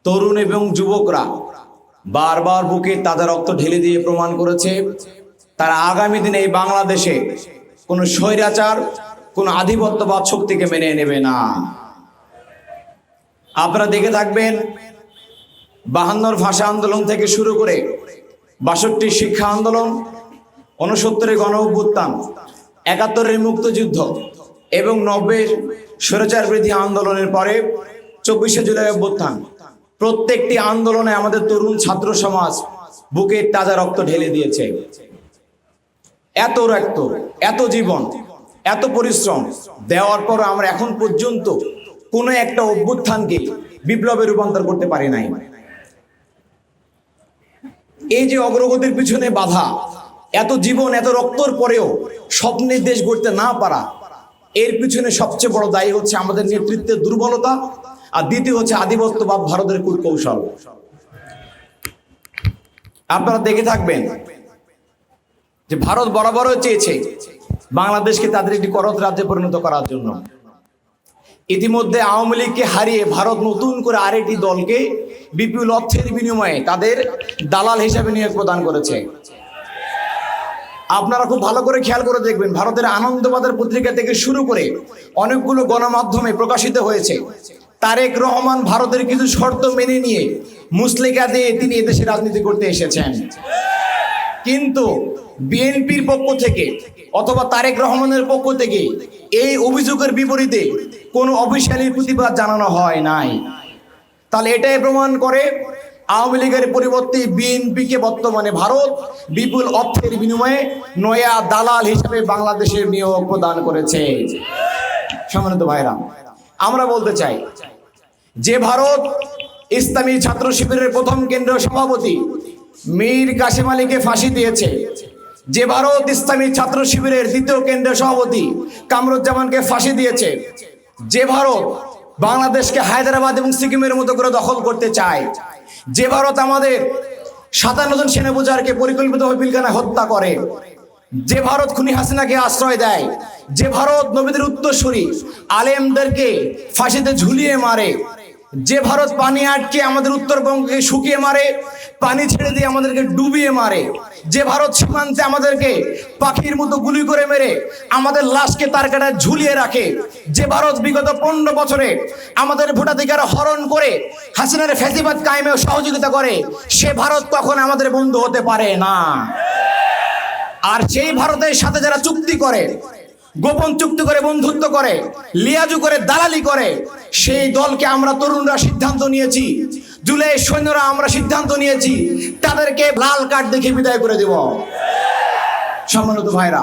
তরুণ এবং যুবকরা বারবার বুকে তাজা রক্ত ঢেলে দিয়ে প্রমাণ করেছে তারা আগামী দিনে এই বাংলাদেশে কোনো স্বৈরাচার, কোনো আধিপত্যবাদ শক্তিকে মেনে নেবে না। আপনারা দেখে থাকবেন 52 ভাষা আন্দোলন থেকে শুরু করে 62 শিক্ষা আন্দোলন, 69 গণ অভ্যুত্থান, 71 মুক্তিযুদ্ধ এবং 90 স্বৈরাচার বিরোধী আন্দোলনের পরে 24শে জুলাই অভ্যুত্থান, প্রত্যেকটি আন্দোলনে আমাদের তরুণ ছাত্র সমাজ বুকে তাজা রক্ত ঢেলে দিয়েছে। এত রক্ত, এত জীবন, এত পরিশ্রম দেওয়ার পর আমরা এখন পর্যন্ত কোনো একটা অভ্যুত্থানকে বিপ্লবে রূপান্তর করতে পারি নাই। এই যে অগ্রগতির পিছনে বাধা, এত জীবন, এত রক্তর পরেও স্বপ্নের দেশ গড়তে না পারা, এর পিছনে সবচেয়ে বড় দায়ী হচ্ছে আমাদের নেতৃত্বের দুর্বলতা, আর দ্বিতীয় হচ্ছে আধিপত্যবাদ, ভারতের কূটকৌশল। আপনারা দেখে থাকবেন যে ভারত বরাবরও চেয়েছে বাংলাদেশকে তাদের একটি করদ রাজ্যে পরিণত করার জন্য। ইতিমধ্যে আওয়ামী লীগকে হারিয়ে ভারত নতুন করে আরেকটি দলকে বিপুল অর্থের বিনিময়ে তাদের দালাল হিসাবে নিয়োগ প্রদান করেছে। আপনারা খুব ভালো করে খেয়াল করে দেখবেন, ভারতের আনন্দবাজার পত্রিকা থেকে শুরু করে অনেকগুলো গণমাধ্যমে প্রকাশিত হয়েছে তারেক রহমান ভারতের কিছু শর্ত মেনে নিয়ে মুসলিকা দিয়ে তিনি এদেশে রাজনীতি করতে এসেছেন। কিন্তু বিএনপির পক্ষ থেকে অথবা তারেক রহমানের পক্ষ থেকে এই অভিযোগের বিপরীতে কোনো অফিসিয়ালি প্রতিবাদ জানানো হয় নাই। তাহলে এটাই প্রমাণ করে আওয়ামী লীগের পরিবর্তে বিএনপিকে বর্তমানে ভারত বিপুল অর্থের বিনিময়ে নয়া দালাল হিসেবে বাংলাদেশের নিয়োগ প্রদান করেছে। সম্মানিত ভাইরা, আমরা বলতে চাই যে ভারত ইসলামী ছাত্র শিবিরের প্রথম কেন্দ্রীয় সভাপতি মীর কাসেম আলীকে ফাঁসি দিয়েছে, যে ভারত ইসলামী ছাত্র শিবিরের দ্বিতীয় কেন্দ্রীয় সভাপতি কামরুজ্জামানকে ফাঁসি দিয়েছে, যে ভারত বাংলাদেশকে হায়দ্রাবাদ এবং সিকিমের মতো করে দখল করতে চায়, যে ভারত আমাদের 57 জন সেনাপূজারকে পরিকল্পিতভাবে পিলখানায় হত্যা করে, যে ভারত খুনি হাসিনাকে আশ্রয় দেয়, যে ভারত নবীদের উত্তরসূরি আলেমদেরকে ফাঁসিতে ঝুলিয়ে মারে, যে ভারত পানি আটকে আমাদের উত্তরবঙ্গকে শুকিয়ে মারে, পানি ছেড়ে দিয়ে আমাদেরকে ডুবিয়ে মারে, যে ভারত সীমান্তে আমাদেরকে পাখির মতো গুলি করে মেরে আমাদের লাশকে তার কাটায় ঝুলিয়ে রাখে, যে ভারত বিগত 15 বছরে আমাদের ভোটাধিকার হরণ করে হাসিনার ফ্যাসিবাদ কায়েমে সহযোগিতা করে, সে ভারত কখনো আমাদের বন্ধু হতে পারে না। আর সেই ভারতের সাথে যারা চুক্তি করে, গোপন চুক্তি করে, বন্ধুত্ব করে, লিয়াজু করে, দালালি করে, সেই দলকে আমরা তরুণরা সিদ্ধান্ত নিয়েছি, জুলাই সৈন্যরা আমরা সিদ্ধান্ত নিয়েছি তাদেরকে লাল কার্ড দেখে বিদায় করে দেব। সম্মানিত ভাইরা,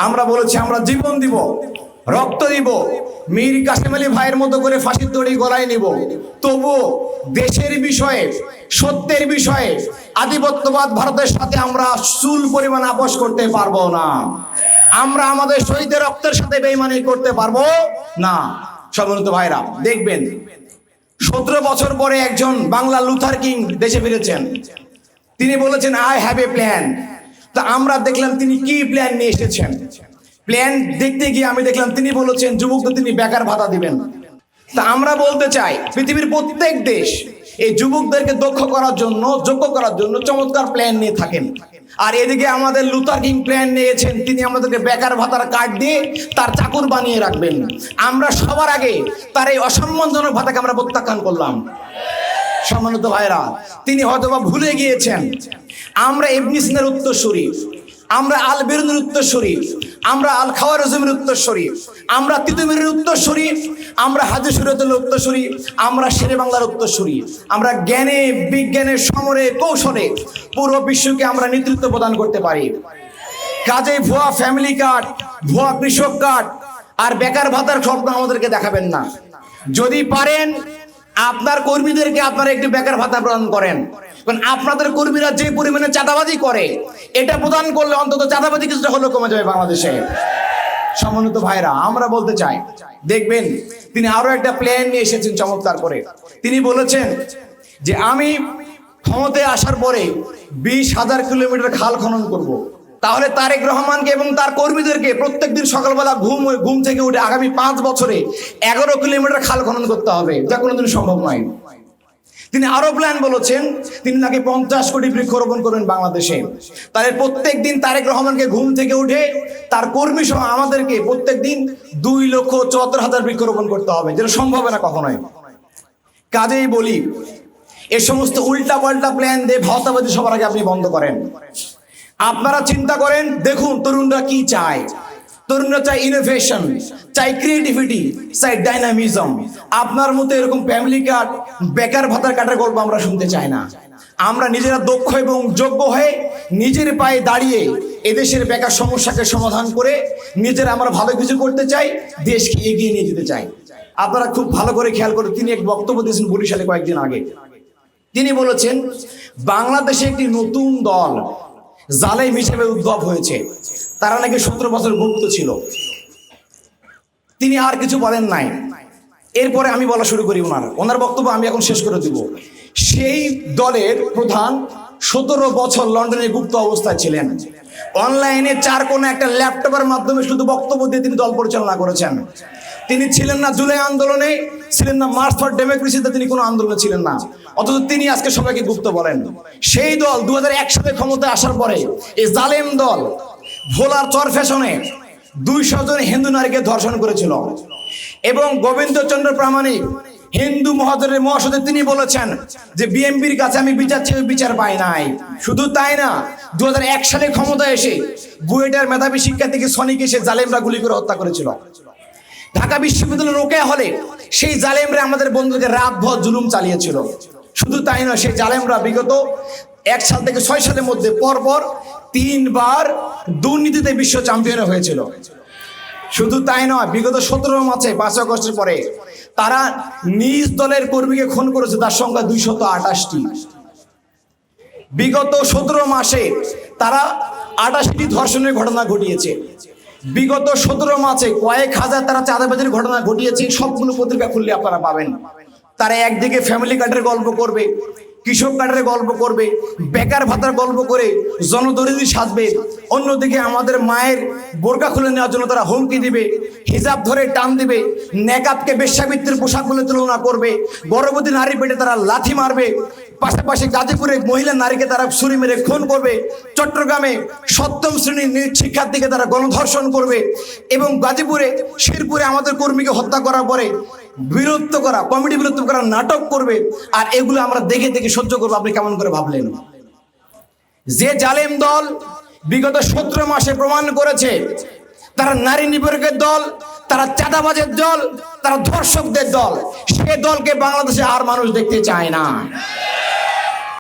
আমরা বলেছি আমরা জীবন দিব, রক্ত দিব, মীর কাসেম আলী ভাইয়ের মতো করে ফাঁসির দড়ি গলায় নিব, তবুও দেশের বিষয়ে, সত্যের বিষয়ে আধিপত্যবাদ ভারতের সাথে আমরা চুল পরিমাণ আপোষ করতে পারবো না। আমরা আমাদের শহীদের রক্তের সাথে বেইমানি করতে পারবো না। সম্মানিত ভাইরা, দেখবেন 17 বছর পরে একজন বাংলা লুথার কিং দেশে ফিরেছেন। তিনি বলেছেন আই হ্যাভ এ প্ল্যান। তা আমরা দেখলাম তিনি কি প্ল্যান নিয়ে এসেছেন। প্ল্যান দেখতে গিয়ে আমি দেখলাম তিনি বলেছেন যুবকদের তিনি বেকার ভাতা দিবেন। তা আমরা বলতে চাই পৃথিবীর প্রত্যেক দেশ এই যুবকদেরকে দক্ষ করার জন্য, যোগ্য করার জন্য চমৎকার প্ল্যান নিয়ে থাকেন। আর এদিকে আমাদের লুথার কিং প্ল্যান নিয়েছেন, তিনি আমাদেরকে বেকার ভাতার কার্ড দিয়ে তার চাকর বানিয়ে রাখবেন। আমরা সবার আগে তার এই অসম্মানজনক ভাতাকে আমরা প্রত্যাখ্যান করলাম। সম্মানিত ভাইরা, তিনি হয়তোবা ভুলে গিয়েছেন আমরা ইবনে সিনার উত্তরসূরি, আমরা আল বেরুনের উত্তরসূরি, আমরা আল খাওয়ারিজমের উত্তরসূরি, আমরা তিতুমিরের উত্তরসূরি, আমরা হাজি শরীয়তের উত্তরসূরি, আমরা শেরে বাংলার উত্তরসূরি। আমরা জ্ঞানে, বিজ্ঞানে, সমরে, কৌশলে পুরো বিশ্বকে আমরা নেতৃত্ব প্রদান করতে পারি। কাজেই ভুয়া ফ্যামিলি কার্ড, ভুয়া কৃষক কার্ড আর বেকার ভাতার স্বপ্ন আমাদেরকে দেখাবেন না। যদি পারেন আপনার কর্মীদেরকে আপনারা একটু বেকার ভাতা প্রদান করেন, কারণ আপনাদের কর্মীরা যে পরিমাণে চাঁদাবাজি করে, এটা প্রদান করলে অন্তত চাঁদাবাজি কিছুটা হলেও কমে যাবে বাংলাদেশে। সম্মানিত ভাইরা, আমরা বলতে চাই, দেখবেন তিনি আরো একটা প্ল্যান নিয়ে এসেছেন চমৎকার করে। তিনি বলেছেন যে আমি ক্ষমতায় আসার পরে 20,000 কিলোমিটার খাল খনন করব। তাহলে তারেক রহমানকে এবং তার কর্মীদেরকে প্রত্যেকদিন সকালবেলা ঘুম থেকে উঠে আগামী 5 বছরে 11 কিলোমিটার খাল খনন করতে হবে, যা কোনোদিন সম্ভব নয়। তিনি আরো প্ল্যান বলেছেন, তিনি নাকি 50 কোটি বৃক্ষরোপণ করবেন বাংলাদেশে। তাহলে প্রত্যেক দিন তারেক রহমানকে ঘুম থেকে উঠে তার কর্মী সহ আমাদেরকে প্রত্যেক দিন 2,74,000 বৃক্ষরোপণ করতে হবে, যেটা সম্ভব না কখনোই। কাজেই বলি, এ সমস্ত উল্টা পাল্টা প্ল্যান দিয়ে ভাওতাবাদী সবার আগে আপনি বন্ধ করেন। আপনারা চিন্তা করেন, দেখুন তরুণরা কি চায়। তরুণরা চাই ইনোভেশন, চাই ক্রিয়েটিভিটি, চাই ডাইনামিজম। আপনার মতো এরকম ফ্যামিলি কার্ড, বেকার ভাতার কাটার গল্প আমরা শুনতে চাই না। আমরা নিজেরা দক্ষ এবং যোগ্য হয়ে নিজের পায়ে দাঁড়িয়ে এদেশের বেকার সমস্যাকে সমাধান করে নিজেরা আমরা ভালো কিছু করতে চাই, দেশকে এগিয়ে নিয়ে যেতে চাই। আপনারা খুব ভালো করে খেয়াল করে, তিনি এক বক্তব্য দিয়েছেন বরিশালে কয়েকদিন আগে। তিনি বলেছেন, বাংলাদেশে একটি নতুন দল জালেম হিসেবে উদ্ভব হয়েছে, তারা নাকি 17 বছর গুপ্ত ছিল। তিনি আর কিছু বলেন নাই। এরপরে আমি বলা শুরু করি ওনার বক্তব্য আমি এখন শেষ করে দিব। সেই দলের প্রধান 17 বছর লন্ডনে গুপ্ত অবস্থায় ছিলেন। অনলাইনে 4 কোণা একটা ল্যাপটপের মাধ্যমে শুধু বক্তব্য দিয়ে তিনি দল পরিচালনা করেছেন। তিনি ছিলেন না জুলাই আন্দোলনে, ছিলেন না মার্চ ফর ডেমোক্রেসিতে, তিনি কোনো আন্দোলনে ছিলেন না, অথচ তিনি আজকে সবাইকে গুপ্ত বলেন। সেই দল 2001 সালে ক্ষমতায় আসার পরে এই জালেম দল ভোলার চর ফ্যাশনে 200 জন হিন্দু নারীকে ধর্ষণ করেছিল। এবং গোবিন্দচন্দ্র প্রামাণিক হিন্দু মহাজনের মহাসচিব, তিনি বলেছেন যে বিএনপির কাছে আমি বিচার চেয়ে বিচার পাই নাই। শুধু তাই না, 2001 সালে ক্ষমতায় এসে বুয়েটের মেধাবী শিক্ষার্থীকে সনিকে সে জালেমরা গুলি করে হত্যা করেছিল। ঢাকা বিশ্ববিদ্যালয়ের রোকেয়া হলে সেই জালেমরা আমাদের বন্ধুদের রাতভর জুলুম চালিয়েছিল। শুধু তাই নয়, সেই জালেমরা বিগত 1 সাল থেকে 6 সালের মধ্যে পরপর 3 বার দুর্নীতিতে বিশ্ব চ্যাম্পিয়ন হয়েছিল। শুধু তাই নয়, বিগত 17 মাসে 5 আগস্টের পরে তারা নিজ দলের কর্মীকে খুন করেছে, তার সংখ্যা 228টি। বিগত 17 মাসে তারা 88টি ধর্ষণের ঘটনা ঘটিয়েছে। বিগত 17 মাসে কয়েক হাজার তারা চাঁদাবাজির ঘটনা ঘটিয়েছে। সবগুলো পত্রিকা খুললে আপনারা পাবেন। তারা একদিকে ফ্যামিলি কার্ডের গল্প করবে, কৃষক কার্ডের গল্প করবে, বেকার ভাতার গল্প করে জনদরিদ্র সাজবে, অন্যদিকে আমাদের মায়ের বোরকা খুলে নেওয়ার জন্য তারা হুমকি দিবে, হিজাব ধরে টান দিবে, নেকাবকে বেশ্যাবৃত্তির পোশাক বলে তুলনা করবে, গর্ভবতী নারী পেটে তারা লাথি মারবে, পাশাপাশি গাজীপুরে মহিলা নারীকে তারা ছুরি মেরে খুন করবে, চট্টগ্রামে 7ম শ্রেণীর শিক্ষার্থীকে তারা গণধর্ষণ করবে, এবং গাজীপুরে শেরপুরে আমাদের কর্মীকে হত্যা করার পরে বিলুপ্ত করা, কমিটি বিলুপ্ত করার নাটক করবে। আর এগুলো আমরা দেখে দেখে সহ্য করবো। আপনি কেমন করে ভাবলেন? যে জালেম দল বিগত 17 মাসে প্রমাণ করেছে তারা নারী নিপীড়কের দল, তারা চাঁদাবাজের দল, তারা ধর্ষকদের দল, সে দলকে বাংলাদেশে আর মানুষ দেখতে চায় না।